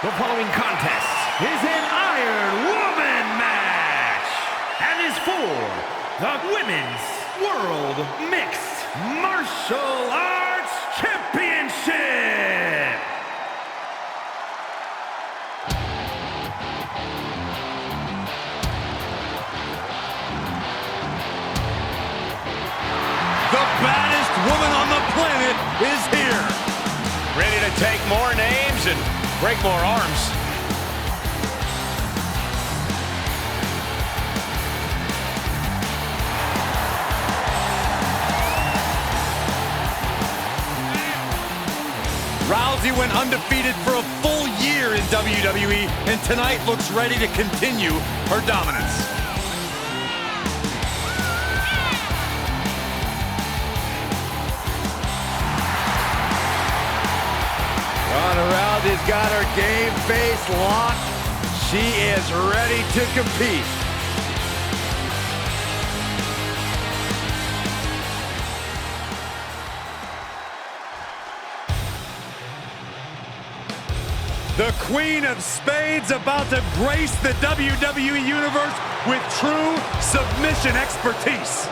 The following contest is an Iron Woman match and is for the Women's World Mixed Martial Arts Championship. The baddest woman on the planet is here. Ready to take more names and break more arms. Rousey went undefeated for a full year in WWE, and tonight looks ready to continue her dominance. Ronda Rousey's got her game face locked. She is ready to compete. The Queen of Spades about to grace the WWE Universe with true submission expertise.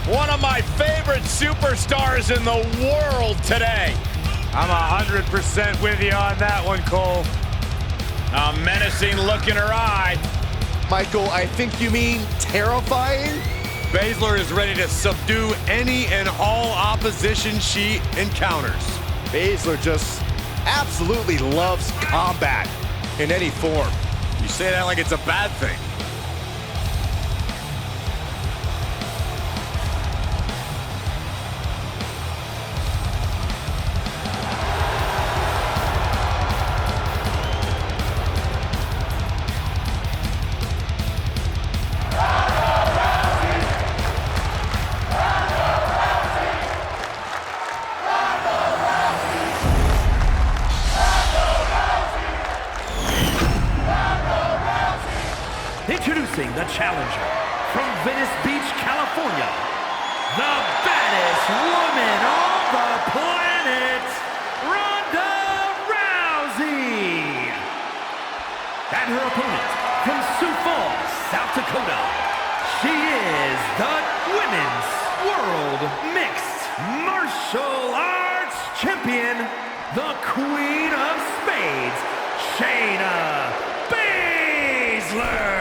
One of my favorite superstars in the world today. I'm 100% with you on that one, Cole. A menacing look in her eye. Michael, I think you mean terrifying? Baszler is ready to subdue any and all opposition she encounters. Baszler just absolutely loves combat in any form. You say that like it's a bad thing. Introducing the challenger from Venice Beach, California, the baddest woman on the planet, Ronda Rousey. And her opponent from Sioux Falls, South Dakota, she is the Women's World Mixed Martial Arts Champion, the Queen of Spades, Shayna Baszler.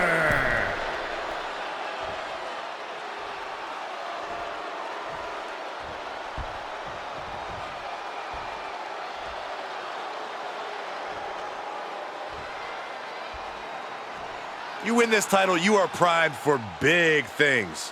You win this title, you are primed for big things.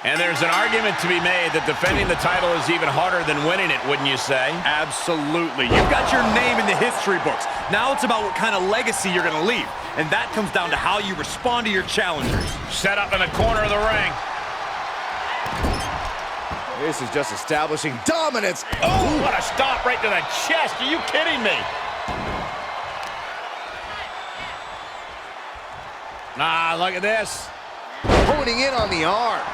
And there's an argument to be made that defending the title is even harder than winning it, wouldn't you say? Absolutely. You've got your name in the history books. Now it's about what kind of legacy you're going to leave. And that comes down to how you respond to your challengers. Set up in the corner of the ring. This is just establishing dominance. Oh, what a stop right to the chest. Are you kidding me? Ah, look at this. Honing in on the arm.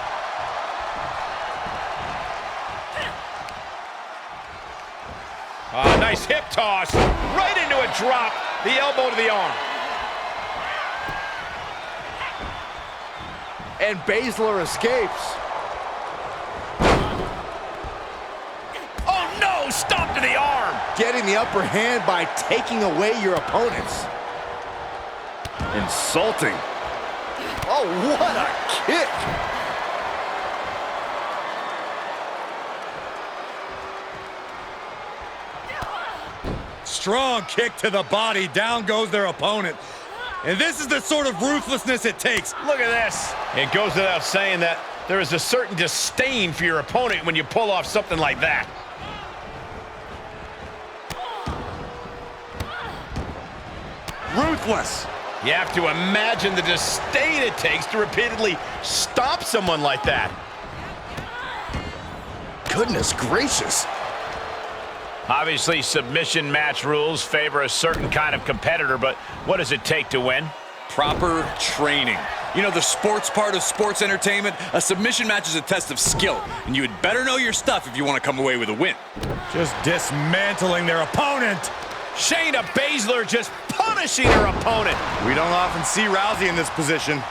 Nice hip toss. Right into a drop. The elbow to the arm. And Baszler escapes. Oh, no! Stop to the arm. Getting the upper hand by taking away your opponents. Insulting. Oh, what a kick! Strong kick to the body. Down goes their opponent. And this is the sort of ruthlessness it takes. Look at this. It goes without saying that there is a certain disdain for your opponent when you pull off something like that. ruthless. You have to imagine the disdain it takes to repeatedly stop someone like that. Goodness gracious. Obviously, submission match rules favor a certain kind of competitor, but what does it take to win? Proper training. You know, the sports part of sports entertainment, a submission match is a test of skill, and you had better know your stuff if you want to come away with a win. Just dismantling their opponent. Shayna Baszler just punishing her opponent. We don't often see Rousey in this position.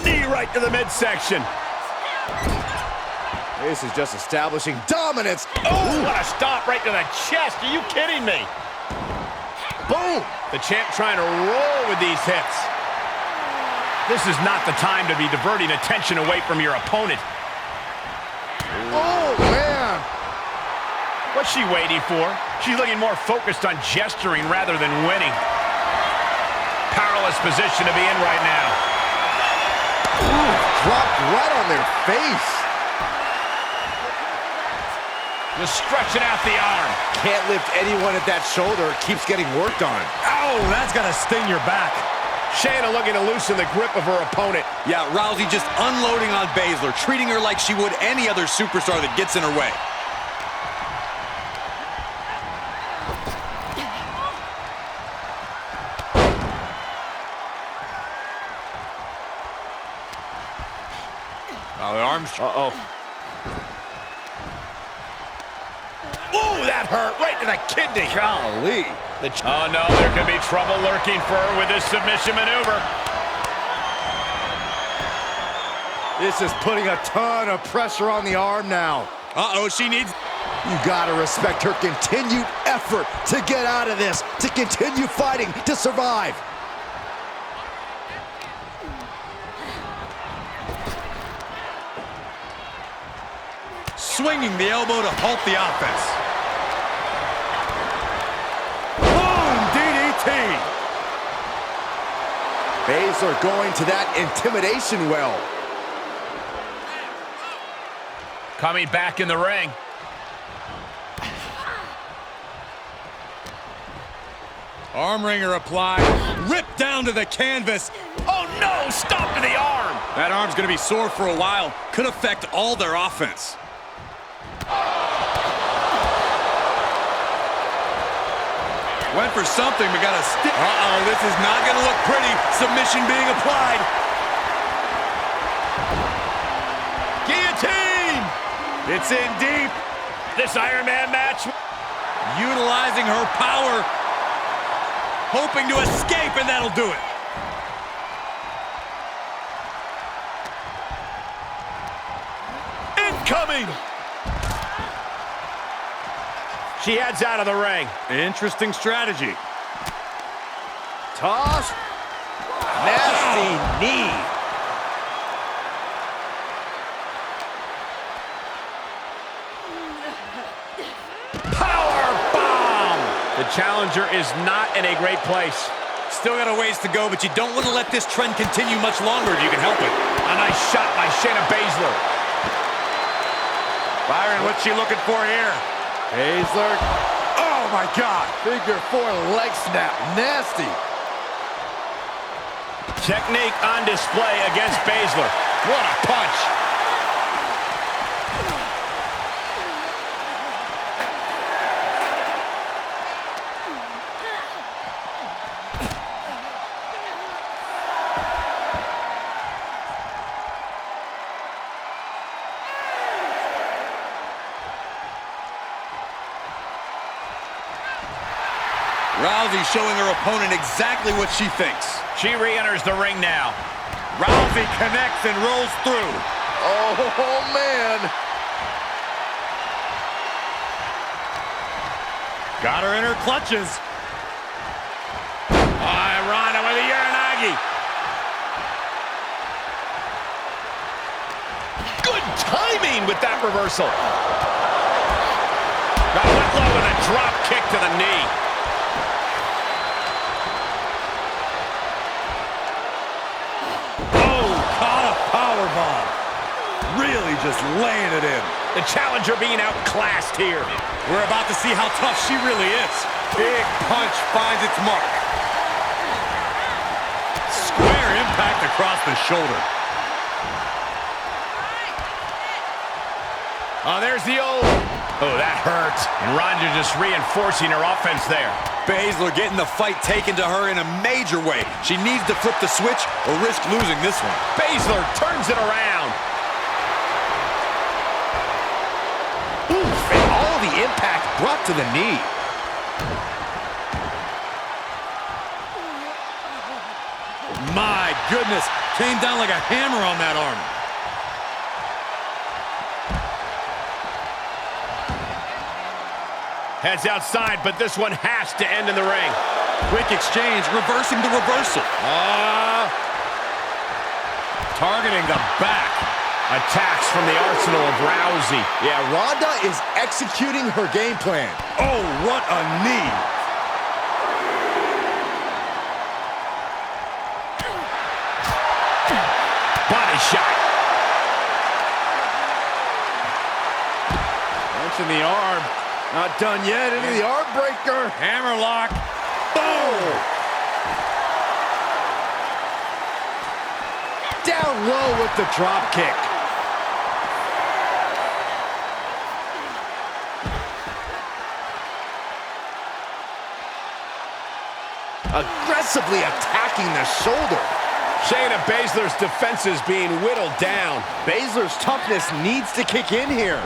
Knee right to the midsection. This is just establishing dominance. Oh, what a stop right to the chest. Are you kidding me? Boom. The champ trying to roll with these hits. This is not the time to be diverting attention away from your opponent. Oh, man. What's she waiting for? She's looking more focused on gesturing rather than winning. Powerless position to be in right now. Ooh, dropped right on their face. Just stretching out the arm. Can't lift anyone at that shoulder. Keeps getting worked on. Oh, that's gonna sting your back. Shayna looking to loosen the grip of her opponent. Yeah, Rousey just unloading on Baszler, treating her like she would any other superstar that gets in her way. Oh, the arms. Uh-oh. Ooh, that hurt right to the kidney. Golly. Oh, no, there could be trouble lurking for her with this submission maneuver. This is putting a ton of pressure on the arm now. Uh-oh, she needs... You gotta respect her continued effort to get out of this, to continue fighting, to survive. swinging the elbow to halt the offense. Boom, DDT. Baszler going to that intimidation well. Coming back in the ring. Arm wringer applied, ripped down to the canvas. Oh no, stop to the arm. That arm's gonna be sore for a while. Could affect all their offense. Went for something, but got a stick. Uh-oh, this is not gonna look pretty. Submission being applied. Guillotine! It's in deep. This Iron Man match. Utilizing her power. Hoping to escape, and that'll do it. Incoming! She heads out of the ring. Interesting strategy. Toss. Nasty knee. Power bomb! The challenger is not in a great place. Still got a ways to go, but you don't want to let this trend continue much longer if you can help it. A nice shot by Shayna Baszler. Byron, what's she looking for here? Baszler. Oh my God. Figure four leg snap. Nasty. Technique on display against Baszler. What a punch. Rousey showing her opponent exactly what she thinks. She re-enters the ring now. Rousey connects and rolls through. Oh, man. Got her in her clutches. Ronda with a Uranagi. Good timing with that reversal. Got let low with a drop kick to the knee. Caught a powerbomb. Really just laying it in. The challenger being outclassed here. We're about to see how tough she really is. Big punch finds its mark. Square impact across the shoulder. Oh, there's the old... Oh, that hurt. And Ronda just reinforcing her offense there. Baszler getting the fight taken to her in a major way. She needs to flip the switch or risk losing this one. Baszler turns it around. Oof, and all the impact brought to the knee. My goodness, came down like a hammer on that arm. Heads outside, but this one has to end in the ring. Quick exchange, reversing the reversal. Targeting the back. Attacks from the arsenal of Rousey. Yeah, Ronda is executing her game plan. Oh, what a knee. Body shot. Punch in the arm. Not done yet. Into the arm breaker. Hammerlock. Boom! Down low with the drop kick. Aggressively attacking the shoulder. Shayna Baszler's defense is being whittled down. Baszler's toughness needs to kick in here.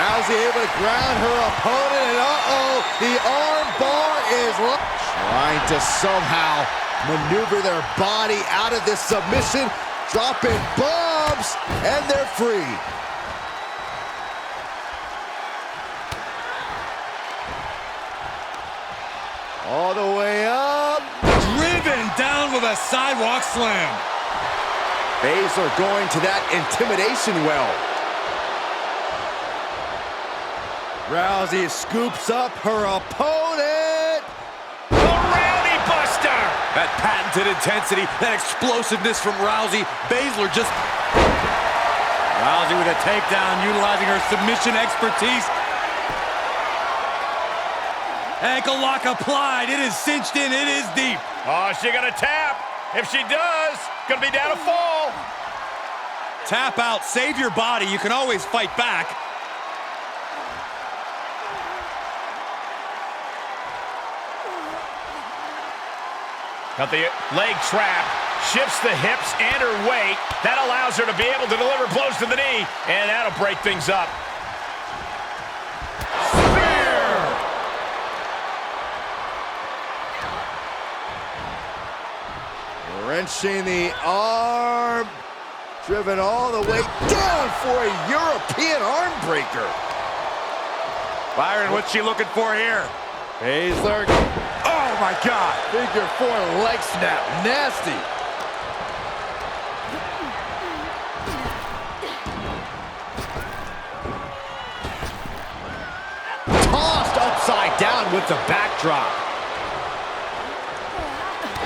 Rousey able to ground her opponent, and the arm bar is trying to somehow maneuver their body out of this submission, dropping bombs, and they're free. All the way up. Driven down with a sidewalk slam. Baszler going to that intimidation well. Rousey scoops up her opponent. The Rowdy Buster! That patented intensity, that explosiveness from Rousey. Baszler just... Rousey with a takedown, utilizing her submission expertise. Ankle lock applied. It is cinched in. It is deep. Oh, is she gonna tap? If she does, gonna be down to fall. Tap out. Save your body. You can always fight back. Got the leg trap, shifts the hips and her weight. That allows her to be able to deliver blows to the knee, and that'll break things up. Spear! Wrenching the arm. Driven all the way down for a European arm breaker. Byron, what's she looking for here? Baszler. Oh my God. Figure 4 leg snap. Nasty. Tossed upside down with the backdrop.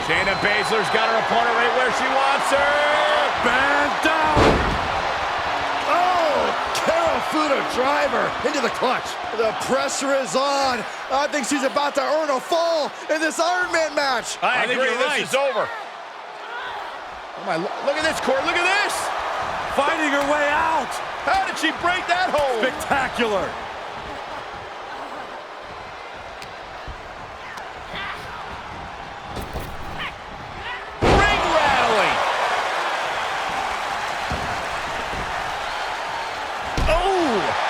Shayna Baszler's got her opponent right where she wants her. Band down. Fuda driver into the clutch. The pressure is on. I think she's about to earn a fall in this Iron Man match. I agree, this is over. Oh my, look at this, Corey, look at this. Fighting her way out. How did she break that hold? Spectacular. Ring rattling.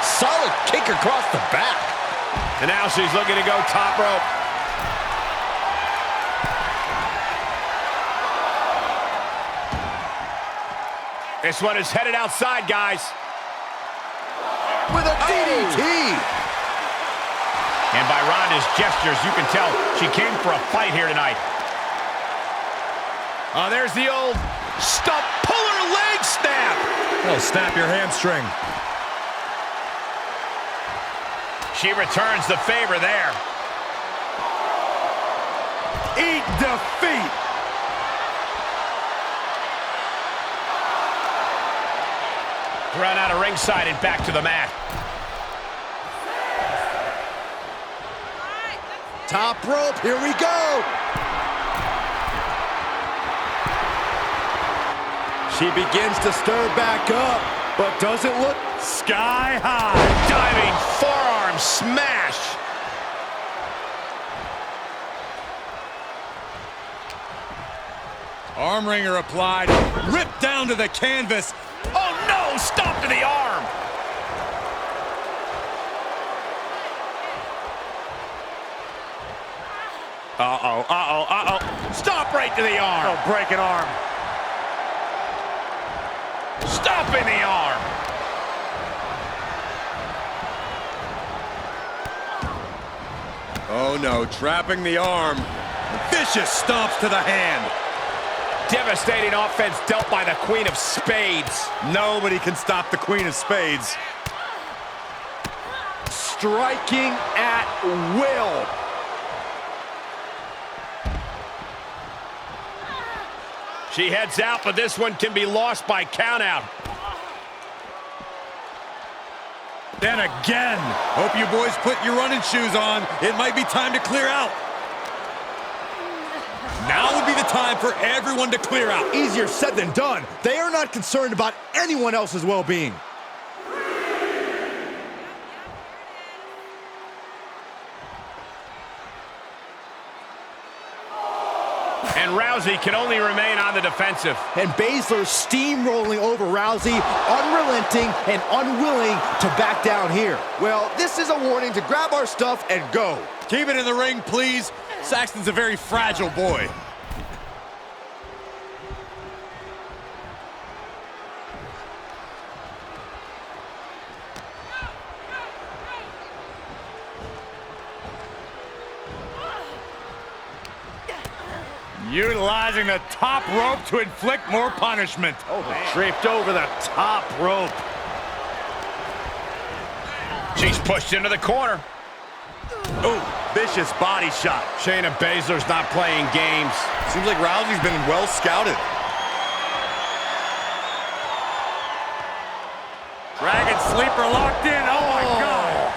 Solid kick across the back. And now she's looking to go top rope. This one is headed outside, guys. With a DDT. And by Ronda's gestures, you can tell she came for a fight here tonight. Oh, there's the old stump puller leg snap. Oh, snap your hamstring. She returns the favor there. eat defeat. Run out of ringside and back to the mat. Top rope, here we go. She begins to stir back up, but doesn't look Sky high. Diving forearm smash. Arm wringer applied. Ripped down to the canvas. Oh no, stop to the arm. Stop right to the arm. Oh, break an arm. Stopping the arm. Oh no, trapping the arm. Vicious stomps to the hand. Devastating offense dealt by the Queen of Spades. Nobody can stop the Queen of Spades. striking at will. She heads out, but this one can be lost by countout. Then again. Hope you boys put your running shoes on. It might be time to clear out. Now would be the time for everyone to clear out. Easier said than done. They are not concerned about anyone else's well-being. And Rousey can only remain on the defensive. And Baszler steamrolling over Rousey, unrelenting and unwilling to back down here. Well, this is a warning to grab our stuff and go. Keep it in the ring, please. Saxton's a very fragile boy. Utilizing the top rope to inflict more punishment. Oh, man. Draped over the top rope. She's pushed into the corner. Ooh, vicious body shot. Shayna Baszler's not playing games. Seems like Rousey's been well scouted. Dragon sleeper locked in. Oh, my God.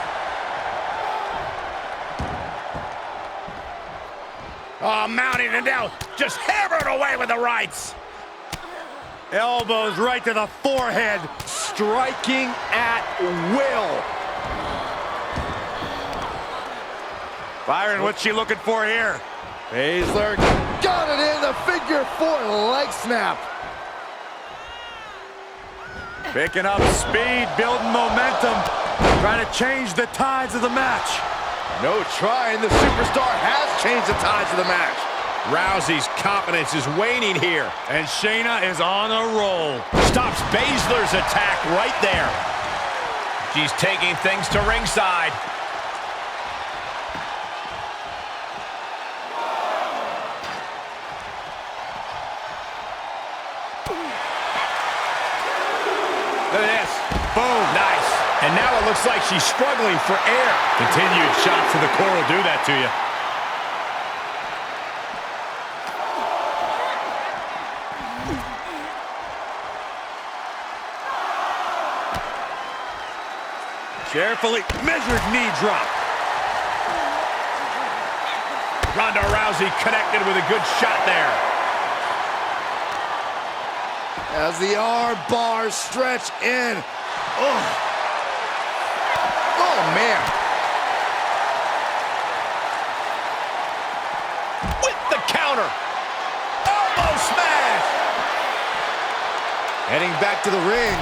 Oh, mounting and now just hammered away with the rights. Elbows right to the forehead. Striking at will. Byron, what's she looking for here? Baszler got it in the figure four leg snap. Picking up speed, building momentum, trying to change the tides of the match. No trying, the superstar has changed the tides of the match. Rousey's confidence is waning here. And Shayna is on a roll. Stops Baszler's attack right there. She's taking things to ringside. Look at this. Boom. Nice. And now it looks like she's struggling for air. Continued shots to the core will do that to you. Carefully measured knee drop. Ronda Rousey connected with a good shot there. As the arm bars stretch in. Oh. Oh, man. With the counter. Elbow smash. Heading back to the ring.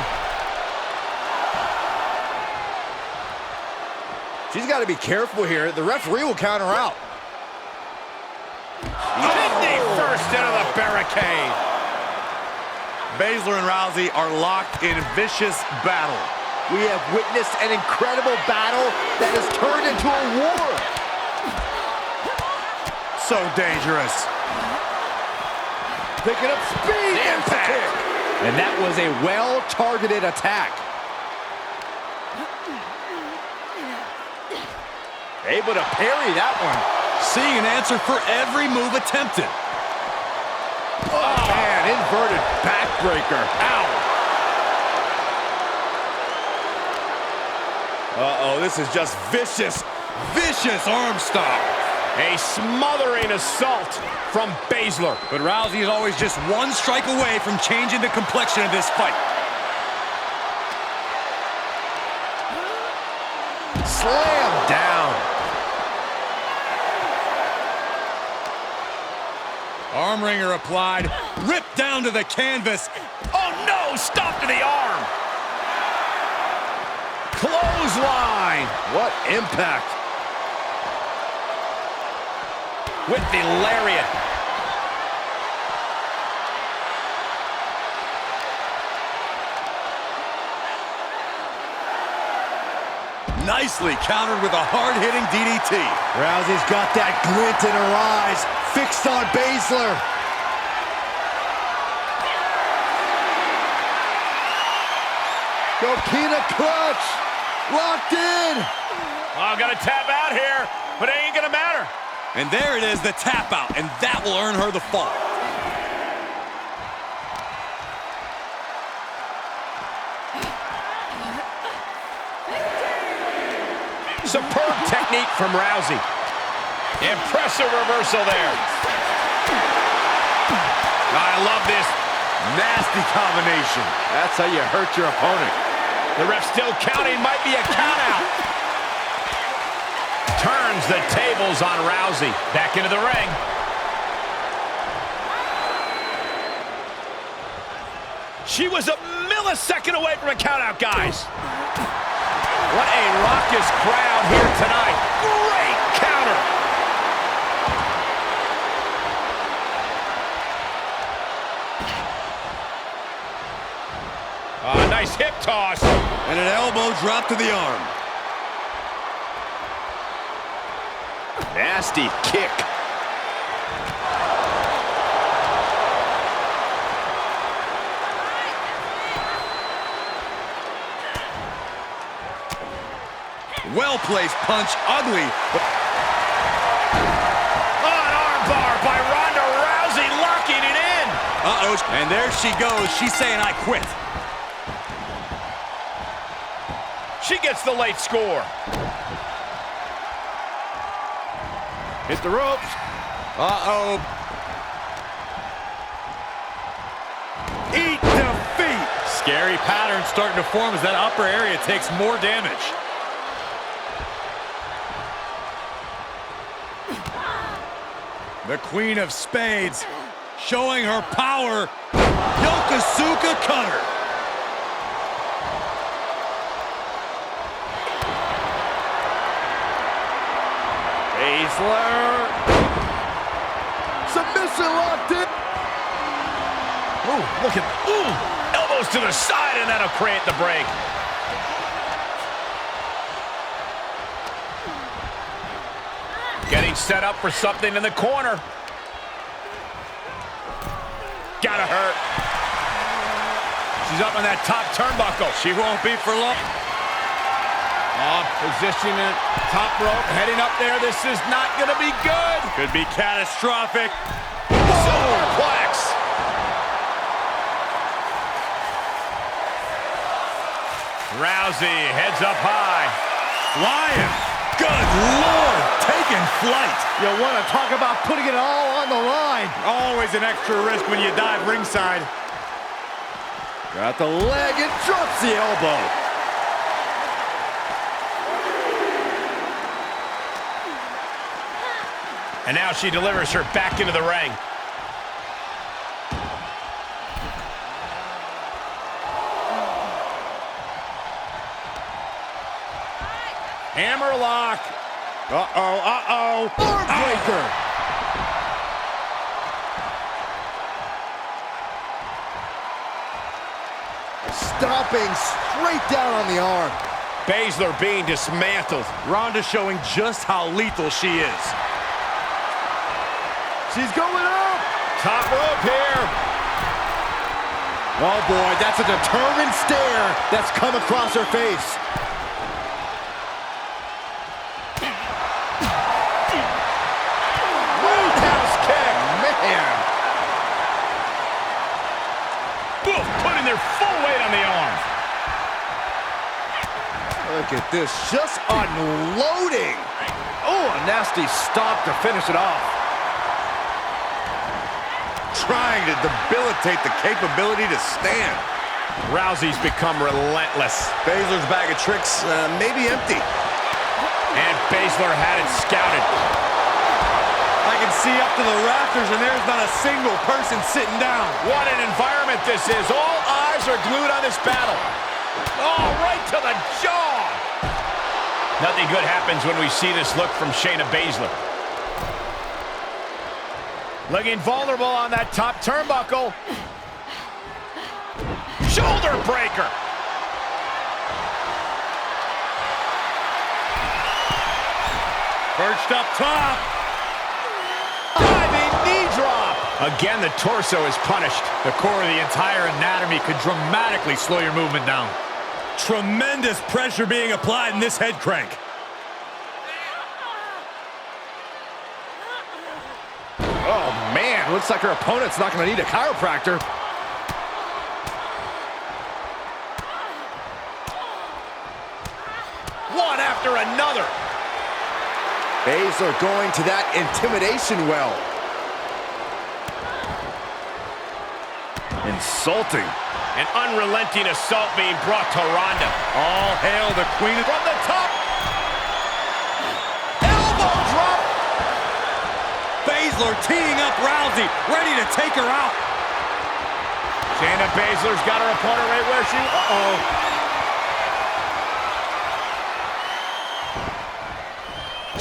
She's got to be careful here. The referee will count her out. Kidney first into the barricade. Baszler and Rousey are locked in vicious battle. We have witnessed an incredible battle that has turned into a war. So dangerous. Picking up speed. Impact. And that was a well-targeted attack. Able to parry that one. Seeing an answer for every move attempted. Oh, man, inverted backbreaker. Ow. Uh-oh, this is just vicious, vicious arm stomp. A smothering assault from Baszler. But Rousey is always just one strike away from changing the complexion of this fight. Slam down. Arm wringer applied, ripped down to the canvas. Oh no, stop to the arm. Clothesline. What impact. With the lariat. Nicely countered with a hard-hitting DDT. Rousey's got that glint in her eyes, fixed on Baszler. Coquina clutch, locked in. Oh, got to tap out here, but it ain't gonna matter. And there it is, the tap out, and that will earn her the fall. Superb technique from Rousey. Impressive reversal there. I love this. Nasty combination. That's how you hurt your opponent. The ref still counting, might be a count out. Turns the tables on Rousey. Back into the ring. She was a millisecond away from a count out, guys. What a raucous crowd here tonight. Great counter. Nice hip toss. And an elbow drop to the arm. Nasty kick. Well-placed punch, ugly. An armbar by Ronda Rousey, locking it in. Uh-oh, and there she goes. She's saying, I quit. She gets the late score. Hit the ropes. Uh-oh. Eat defeat. Scary pattern starting to form as that upper area takes more damage. The Queen of Spades showing her power. Yokosuka cutter. Baszler. Submission locked in. Ooh, look at, ooh, elbows to the side, and that'll create the break. Getting set up for something in the corner. Gotta hurt. She's up on that top turnbuckle. She won't be for long. Positioning it, top rope, heading up there. This is not gonna be good. Could be catastrophic. Superplex. Rousey heads up high. Flying. Good Lord, taking flight. You want to talk about putting it all on the line. Always an extra risk when you dive ringside. Got the leg and drops the elbow. And now she delivers her back into the ring. Hammerlock. Uh-oh, uh-oh. Arm breaker. Stomping straight down on the arm. Baszler being dismantled. Ronda showing just how lethal she is. She's going up. Top rope here. Oh boy, that's a determined stare that's come across her face. Look at this, just unloading. Oh, a nasty stop to finish it off. Trying to debilitate the capability to stand. Rousey's become relentless. Baszler's bag of tricks maybe empty. And Baszler had it scouted. I can see up to the rafters, and there's not a single person sitting down. What an environment this is. All eyes are glued on this battle. Oh, right to the jaw. Nothing good happens when we see this look from Shayna Baszler. Looking vulnerable on that top turnbuckle. Shoulder breaker. Perched up top. Diving knee drop. Again, the torso is punished. The core of the entire anatomy could dramatically slow your movement down. Tremendous pressure being applied in this head crank. Oh, man. Looks like her opponent's not going to need a chiropractor. One after another. Baszler going to that intimidation well. Insulting. An unrelenting assault being brought to Ronda. All hail the queen. From the top. Elbow drop. Baszler teeing up Rousey, ready to take her out. Shayna Baszler's got her opponent right where she...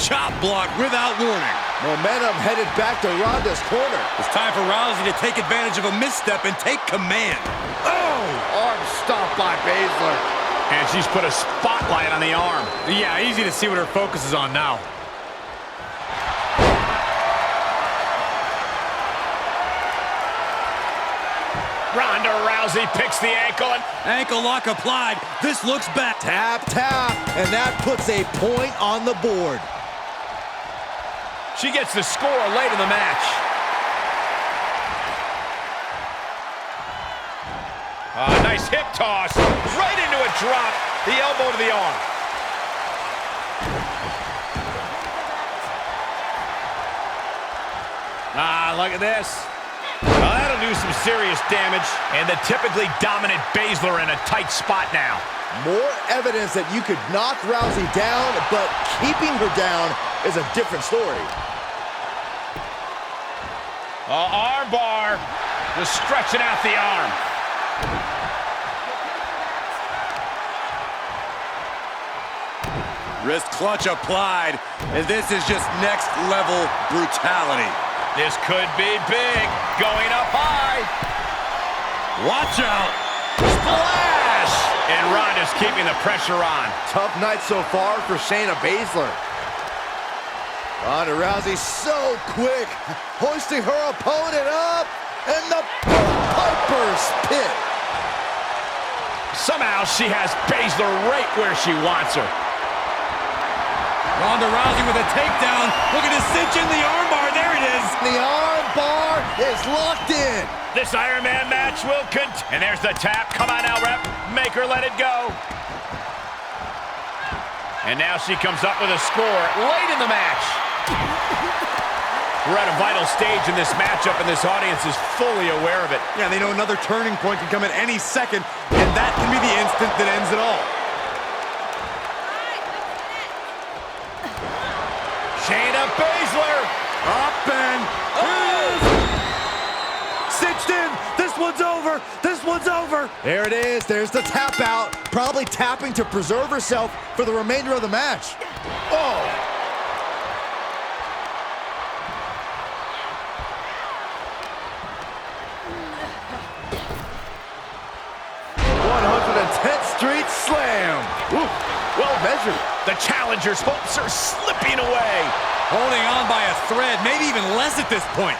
Chop block without warning. Momentum headed back to Ronda's corner. It's time for Rousey to take advantage of a misstep and take command. Oh! Arm stop by Baszler. And she's put a spotlight on the arm. Yeah, easy to see what her focus is on now. Ronda Rousey picks the ankle and... Ankle lock applied. This looks bad. Tap, tap, and that puts a point on the board. She gets the score late in the match. Nice hip toss. Right into a drop. The elbow to the arm. Look at this. Well, that'll do some serious damage. And the typically dominant Baszler in a tight spot now. More evidence that you could knock Rousey down, but keeping her down is a different story. Arm bar. Just stretching out the arm. Wrist clutch applied, and this is just next level brutality. This could be big. Going up high. Watch out. Splash! And Ronda's keeping the pressure on. Tough night so far for Shayna Baszler. Ronda Rousey so quick, hoisting her opponent up, and the Piper's Pit. Somehow she has Baszler right where she wants her. Ronda Rousey with a takedown, looking to cinch in the armbar. There it is. The arm bar is locked in. This Iron Man match will continue. And there's the tap. Come on now, ref. Make her let it go. And now she comes up with a score late in the match. We're at a vital stage in this matchup, and this audience is fully aware of it. Yeah, they know another turning point can come at any second, and that can be the instant that ends it all. Shayna Baszler. Up and cinched in. This one's over. This one's over. There it is. There's the tap out. Probably tapping to preserve herself for the remainder of the match. Oh. Street slam. Ooh, well measured. The challenger's hopes are slipping away. Holding on by a thread, maybe even less at this point.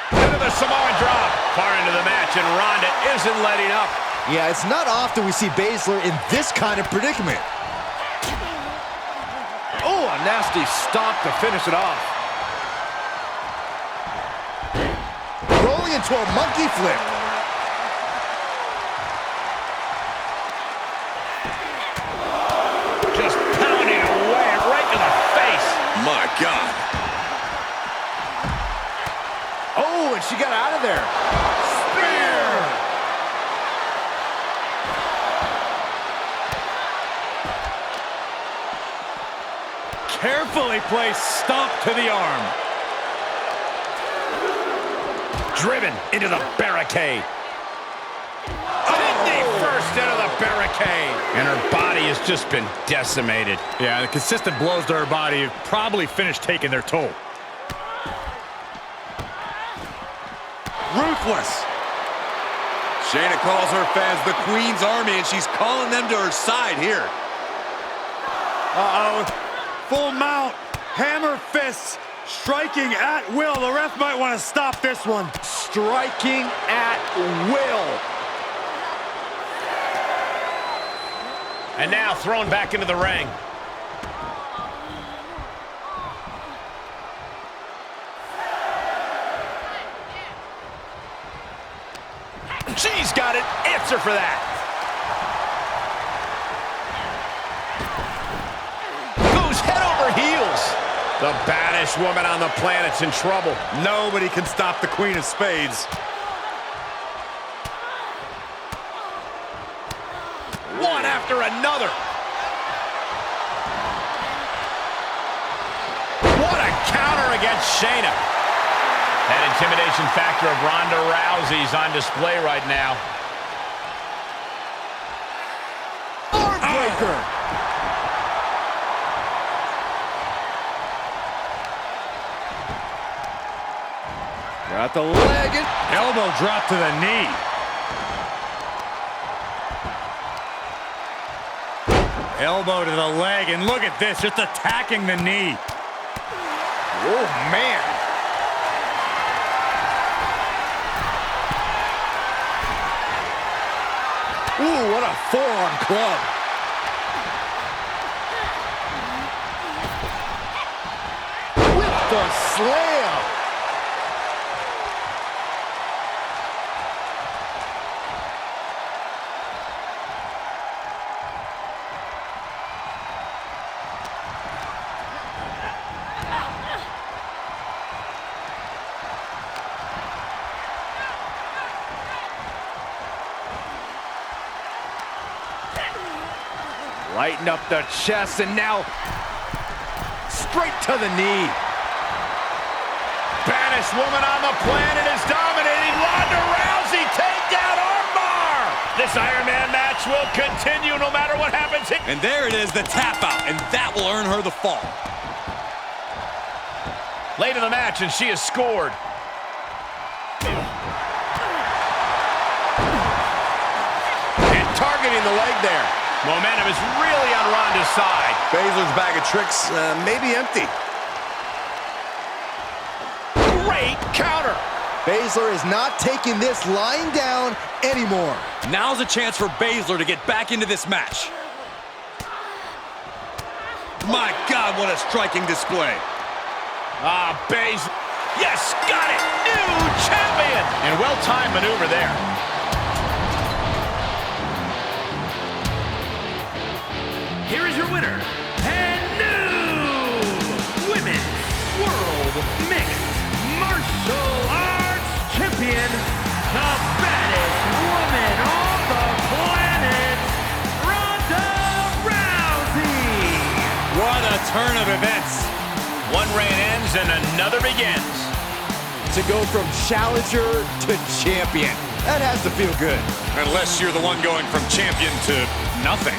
Into the Samoan drop. Far into the match, and Ronda isn't letting up. Yeah, it's not often we see Baszler in this kind of predicament. Oh, a nasty stop to finish it off. Rolling into a monkey flip. she got out of there. Spear! Carefully placed stomp to the arm. Driven into the barricade. Kidney first into the barricade. And her body has just been decimated. Yeah, the consistent blows to her body have probably finished taking their toll. Ruthless. Shayna calls her fans the Queen's Army, and she's calling them to her side here. Uh-oh. Full mount. Hammer fists. Striking at will. The ref might want to stop this one. Striking at will. And now thrown back into the ring. She's got an answer for that. Goes head over heels. The baddest woman on the planet's in trouble. Nobody can stop the Queen of Spades. One after another. What a counter against Shayna. That intimidation factor of Ronda Rousey's on display right now. Heartbreaker. Got the leg and Elbow drop to the knee. Elbow to the leg, and look at this, just attacking the knee. oh man. Ooh, what a forearm club. With the slam. Lighten up the chest, and now straight to the knee. Baddest woman on the planet is dominating. Ronda Rousey, takedown armbar. This Iron Man match will continue no matter what happens. And there it is, the tap out, and that will earn her the fall. Late in the match, and she has scored. And targeting the leg there. Momentum is really on Ronda's side. Baszler's bag of tricks may be empty. Great counter. Baszler is not taking this lying down anymore. Now's a chance for Baszler to get back into this match. My God, what a striking display. Baszler. Yes, got it. New champion. And well-timed maneuver there. Here is your winner, and new Women's World Mixed Martial Arts Champion, the baddest woman on the planet, Ronda Rousey. What a turn of events. One reign ends and another begins. To go from challenger to champion, that has to feel good. Unless you're the one going from champion to nothing.